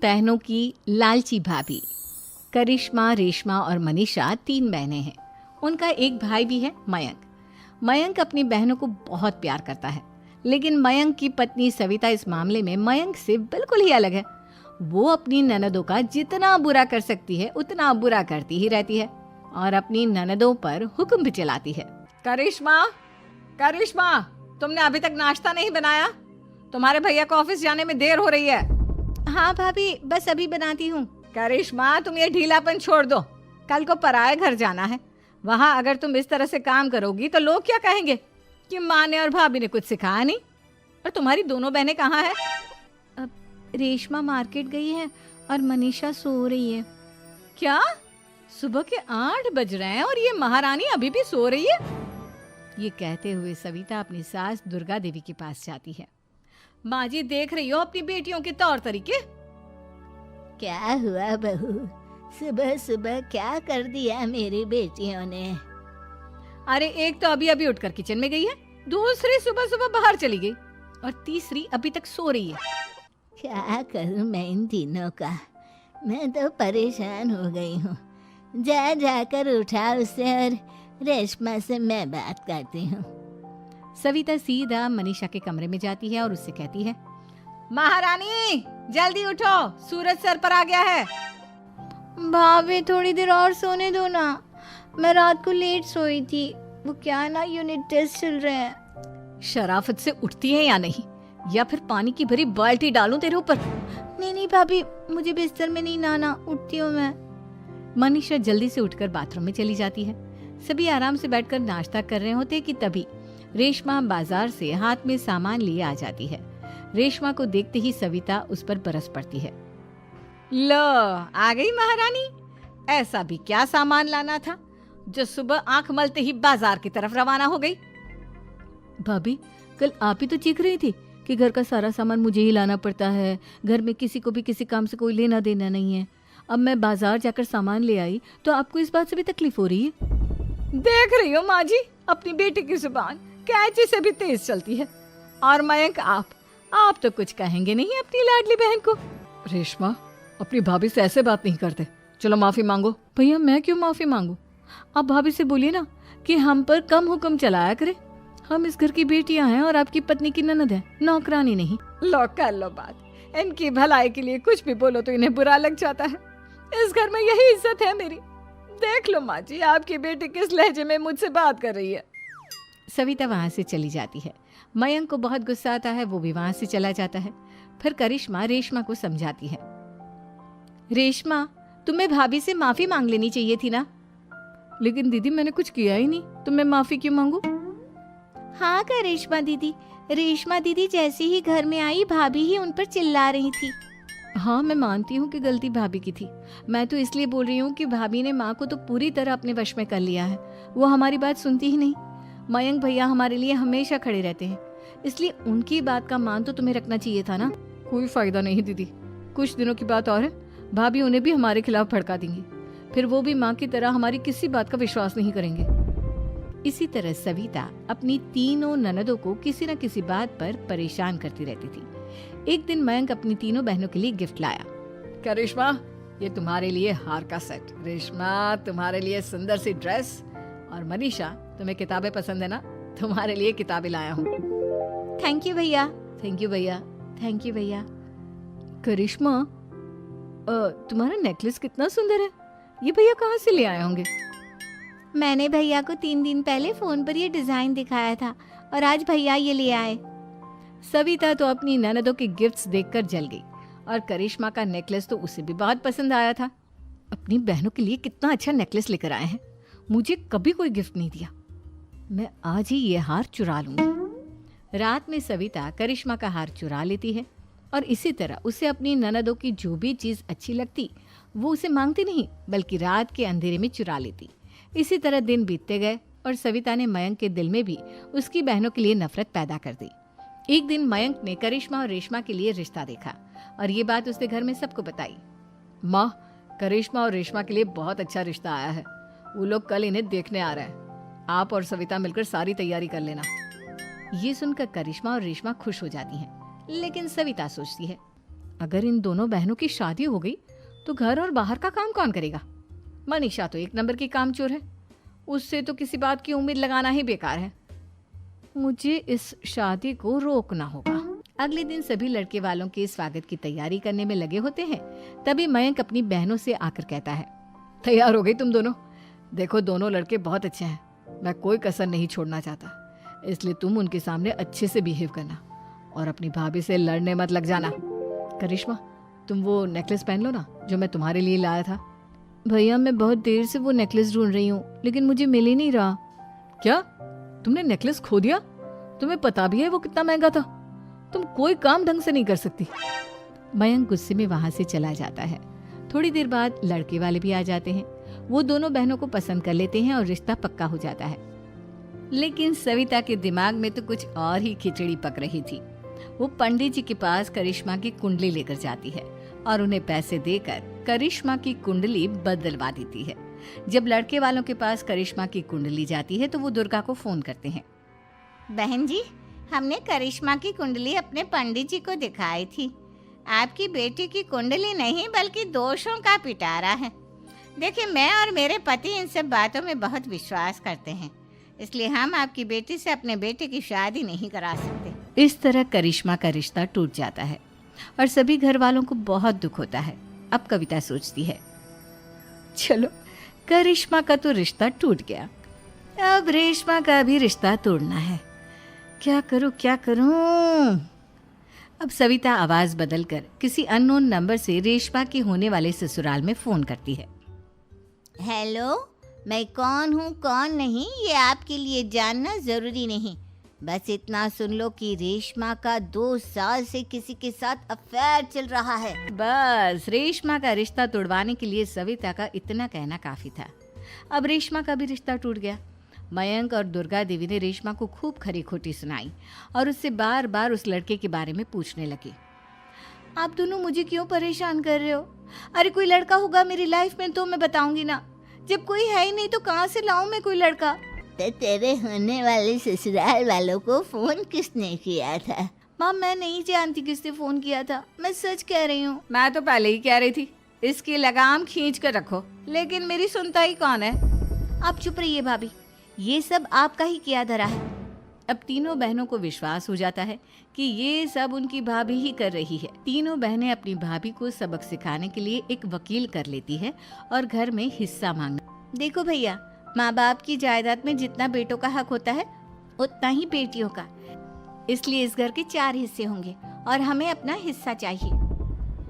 बहनों की लालची भाभी। करिश्मा, रेशमा और मनीषा 3 बहनें हैं। उनका एक भाई भी है, मयंक। मयंक अपनी बहनों को बहुत प्यार करता है, लेकिन मयंक की पत्नी सविता इस मामले में मयंक से बिल्कुल ही अलग है। वो अपनी ननदों का जितना बुरा कर सकती है उतना बुरा करती ही रहती है और अपनी ननदों पर हुक्म भी चलाती है। करिश्मा, करिश्मा, तुमने अभी तक नाश्ता नहीं बनाया? तुम्हारे भैया को ऑफिस जाने में देर हो रही है। हाँ भाभी, बस अभी बनाती हूँ। करिश्मा, तुम ये ढीलापन छोड़ दो। कल को पराए घर जाना है। वहाँ अगर तुम इस तरह से काम करोगी तो लोग क्या कहेंगे कि माँ ने और भाभी ने कुछ सिखाया नहीं। और तुम्हारी दोनों बहनें कहाँ हैं? अब रेशमा मार्केट गई है और मनीषा सो रही है। क्या? सुबह के 8 बज रहे हैं और ये महारानी अभी भी सो रही है? ये कहते हुए सविता अपनी सास दुर्गा देवी के पास जाती है। माँ जी, देख रही हो अपनी बेटियों के तौर तरीके? क्या हुआ बहू, सुबह सुबह क्या कर दिया मेरी बेटियों ने? अरे एक तो अभी अभी उठकर किचन में गई है, दूसरी सुबह सुबह बाहर चली गई और तीसरी अभी तक सो रही है। क्या करूं मैं इन तीनों का? मैं तो परेशान हो गई हूँ। जा जाकर उठा उसे और रेशमा से मैं बात करती हूँ। सविता सीधा मनीषा के कमरे में जाती है और उससे कहती है, महारानी जल्दी उठो, सूरज सर पर आ गया है। भाभी थोड़ी देर और सोने दो ना, मैं रात को लेट सोई थी। वो क्या है ना, यूनिट टेस्ट चल रहे हैं। शराफत से उठती है या नहीं, या फिर पानी की भरी बाल्टी डालूं तेरे ऊपर? नहीं नहीं भाभी, मुझे बिस्तर में नहीं नहाना, उठती हूँ मैं। मनीषा जल्दी से उठकर बाथरूम में चली जाती है। सभी आराम से बैठकर नाश्ता कर रहे होते कि तभी रेशमा बाजार से हाथ में सामान लिए आ जाती है। रेशमा को देखते ही सविता उस पर बरस पड़ती है। लो, आ गई महारानी। ऐसा भी क्या सामान लाना था जो सुबह आंख मलते ही बाजार की तरफ रवाना हो गई? भाभी, कल आप ही तो चीख रही थी कि घर का सारा सामान मुझे ही लाना पड़ता है, घर में किसी को भी किसी काम से कोई लेना देना नहीं है। अब मैं बाजार जाकर सामान ले आई तो आपको इस बात से भी तकलीफ हो रही है? देख रही हो माँ जी, अपनी बेटी की जुबान कैंची से भी तेज चलती है। और मयंक, आप तो कुछ कहेंगे नहीं अपनी लाडली बहन को? रेशमा, अपनी भाभी से ऐसे बात नहीं करते। चलो माफी मांगो। भैया, मैं क्यों माफी मांगू? आप भाभी से बोलिए ना कि हम पर कम हुक्म चलाया करे। हम इस घर की बेटियां हैं और आपकी पत्नी की ननद है, नौकरानी नहीं। लो कर लो बात। इनकी भलाई के लिए कुछ भी बोलो तो इन्हें बुरा लग जाता है। इस घर में यही इज्जत है मेरी। देख लो माँ जी, आपकी बेटी किस लहजे में मुझसे बात कर रही है। सविता वहां से चली जाती है। मयंक को बहुत गुस्सा आता है, वो भी वहां से चला जाता है। फिर करिश्मा रेशमा को समझाती है, रेशमा, तुम्हें भाभी से माफी मांग लेनी चाहिए थी ना। लेकिन दीदी, मैंने कुछ किया ही नहीं, तो मैं माफी क्यों मांगू? हाँ करिश्मा दीदी, रेशमा दीदी जैसे ही घर में आई भाभी ही उन पर चिल्ला रही थी। हाँ, मैं मानती हूँ कि गलती भाभी की थी। मैं तो इसलिए बोल रही हूँ कि भाभी ने माँ को तो पूरी तरह अपने वश में कर लिया है। वो हमारी बात सुनती ही नहीं। मयंक भैया हमारे लिए हमेशा खड़े रहते हैं, इसलिए उनकी बात का मान तो तुम्हें रखना चाहिए था ना। कोई फायदा नहीं दीदी, कुछ दिनों की बात और है, भाभी उन्हें भी हमारे खिलाफ भड़का देंगी। फिर वो भी माँ की तरह हमारी किसी बात का विश्वास नहीं करेंगे। इसी तरह सविता अपनी तीनों ननदों को किसी न किसी बात पर परेशान करती रहती थी। एक दिन मयंक अपनी तीनों बहनों के लिए गिफ्ट लाया। करिश्मा, ये तुम्हारे लिए हार का सेट। रेशमा, तुम्हारे लिए सुंदर सी ड्रेस। और मनीषा, तुम्हें किताबें पसंद है ना, तुम्हारे लिए किताबें लाया हूँ। थैंक यू भैया। थैंक यू भैया। थैंक यू भैया। करिश्मा, तुम्हारा नेकलेस कितना सुंदर है, ये भैया कहाँ से ले आए होंगे? मैंने भैया को 3 दिन पहले फोन पर ये डिजाइन दिखाया था और आज भैया ये ले आए। सविता तो अपनी ननदों के गिफ्ट्स देखकर जल गई और करिश्मा का नेकलेस तो उसे भी बहुत पसंद आया था। अपनी बहनों के लिए कितना अच्छा नेकलेस लेकर आए हैं, मुझे कभी कोई गिफ्ट नहीं दिया। मैं आज ही ये हार चुरा लूंगी। रात में सविता करिश्मा का हार चुरा लेती है और इसी तरह उसे अपनी ननदों की जो भी चीज अच्छी लगती वो उसे मांगती नहीं, बल्कि रात के अंधेरे में चुरा लेती। इसी तरह दिन बीतते गए और सविता ने मयंक के दिल में भी उसकी बहनों के लिए नफरत पैदा कर दी। एक दिन मयंक ने करिश्मा और रेशमा के लिए रिश्ता देखा और ये बात उसने घर में सबको बताई। माँ, करिश्मा और रेशमा के लिए बहुत अच्छा रिश्ता आया है, वो लोग कल इन्हें देखने आ रहे हैं। आप और सविता मिलकर सारी तैयारी कर लेना। ये सुनकर करिश्मा और रेशमा खुश हो जाती हैं, लेकिन सविता सोचती है, अगर इन दोनों बहनों की शादी हो गई तो घर और बाहर का काम कौन करेगा? मनीषा तो एक नंबर की कामचोर है, उससे तो किसी बात की उम्मीद लगाना ही बेकार है। मुझे इस शादी को रोकना होगा। अगले दिन सभी लड़के वालों के स्वागत की तैयारी करने में लगे होते हैं। तभी मयंक अपनी बहनों से आकर कहता है, तैयार हो गई तुम दोनों? देखो दोनों लड़के बहुत अच्छे हैं, मैं कोई कसर नहीं छोड़ना चाहता, इसलिए तुम उनके सामने अच्छे से बिहेव करना और अपनी भाभी से लड़ने मत लग जाना। करिश्मा, तुम वो नेकलेस पहन लो ना जो मैं तुम्हारे लिए लाया था। भैया मैं बहुत देर से वो नेकलेस ढूंढ रही हूँ, लेकिन मुझे मिल ही नहीं रहा। क्या तुमने नेकलेस खो दिया? तुम्हें पता भी है वो कितना महंगा था? तुम कोई काम ढंग से नहीं कर सकती। मयंक गुस्से में वहां से चला जाता है। थोड़ी देर बाद लड़के वाले भी आ जाते हैं। वो दोनों बहनों को पसंद कर लेते हैं और रिश्ता पक्का हो जाता है। लेकिन सविता के दिमाग में तो कुछ और ही खिचड़ी पक रही थी। वो पंडित जी के पास करिश्मा की कुंडली लेकर जाती है और उन्हें पैसे देकर करिश्मा की कुंडली बदलवा देती है। जब लड़के वालों के पास करिश्मा की कुंडली जाती है तो वो दुर्गा को फोन करते हैं। बहन जी, हमने करिश्मा की कुंडली अपने पंडित जी को दिखाई थी। आपकी बेटी की कुंडली नहीं बल्कि दोषों का पिटारा है। देखिए, मैं और मेरे पति इन सब बातों में बहुत विश्वास करते हैं, इसलिए हम आपकी बेटी से अपने बेटे की शादी नहीं करा सकते। इस तरह करिश्मा का रिश्ता टूट जाता है और सभी घर वालों को बहुत दुख होता है। अब कविता सोचती है, चलो करिश्मा का तो रिश्ता टूट गया, अब रेशमा का भी रिश्ता तोड़ना है। क्या करूं? अब सविता आवाज बदलकर किसी अननोन नंबर से रेशमा के होने वाले ससुराल में फोन करती है। हेलो, मैं कौन हूँ कौन नहीं ये आपके लिए जानना जरूरी नहीं, बस इतना सुन लो कि रेशमा का 2 साल से किसी के साथ अफेयर चल रहा है। बस रेशमा का रिश्ता तोड़वाने के लिए सविता का इतना कहना काफी था। अब रेशमा का भी रिश्ता टूट गया। मयंक और दुर्गा देवी ने रेशमा को खूब खरी खोटी सुनाई और उससे बार बार उस लड़के के बारे में पूछने लगे। आप दोनों मुझे क्यों परेशान कर रहे हो? अरे कोई लड़का होगा मेरी लाइफ में तो मैं बताऊंगी ना, जब कोई है ही नहीं तो कहाँ से लाऊं मैं कोई लड़का? तो तेरे होने वाले ससुराल वालों को फोन किसने किया था? माँ, मैं नहीं जानती किसने फोन किया था, मैं सच कह रही हूँ। मैं तो पहले ही कह रही थी इसकी लगाम खींच कर रखो, लेकिन मेरी सुनता ही कौन है। आप चुप रहिए भाभी, ये सब आपका ही किया धरा है। अब तीनों बहनों को विश्वास हो जाता है कि ये सब उनकी भाभी ही कर रही है। तीनों बहनें अपनी भाभी को सबक सिखाने के लिए एक वकील कर लेती है और घर में हिस्सा मांगना। देखो भैया, माँ बाप की जायदाद में जितना बेटों का हक होता है उतना ही बेटियों का, इसलिए इस घर के 4 हिस्से होंगे और हमें अपना हिस्सा चाहिए।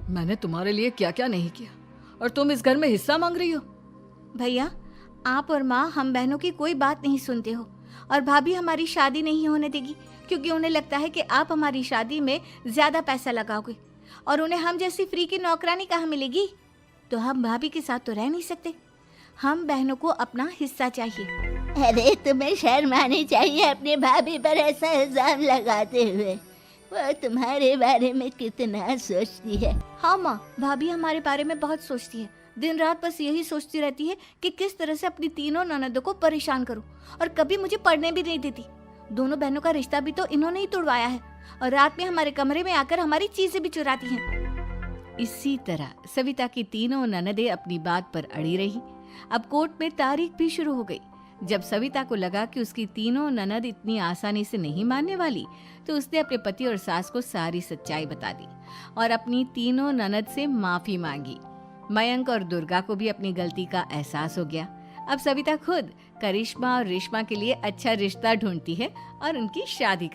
मैंने तुम्हारे लिए क्या क्या नहीं किया और तुम इस घर में हिस्सा मांग रही हो? भैया, आप और माँ हम बहनों की कोई बात नहीं सुनते हो और भाभी हमारी शादी नहीं होने देगी क्योंकि उन्हें लगता है कि आप हमारी शादी में ज्यादा पैसा लगाओगे और उन्हें हम जैसी फ्री की नौकरानी कहाँ मिलेगी। तो हम भाभी के साथ तो रह नहीं सकते, हम बहनों को अपना हिस्सा चाहिए। अरे तुम्हें शर्म आनी चाहिए अपने भाभी पर ऐसा इल्जाम लगाते हुए। वो तुम्हारे बारे में कितना सोचती है। हाँ माँ, भाभी हमारे बारे में बहुत सोचती है, दिन रात बस यही सोचती रहती है कि किस तरह से अपनी तीनों ननदों को परेशान करूं और कभी मुझे पढ़ने भी नहीं देती। दोनों बहनों का रिश्ता भी तो इन्होंने ही तोड़वाया है और रात में हमारे कमरे में आकर हमारी चीजें भी चुराती हैं। इसी तरह सविता की तीनों ननदें अपनी बात पर अड़ी रही। अब कोर्ट में तारीख भी शुरू हो गई। जब सविता को लगा कि उसकी तीनों ननद इतनी आसानी से नहीं मानने वाली, तो उसने अपने पति और सास को सारी सच्चाई बता दी और अपनी तीनों ननद से माफी मांगी। मयंक और दुर्गा को भी अपनी गलती का एहसास हो गया। अब सविता खुद करिश्मा और रेशमा के लिए अच्छा रिश्ता ढूंढती है और उनकी शादी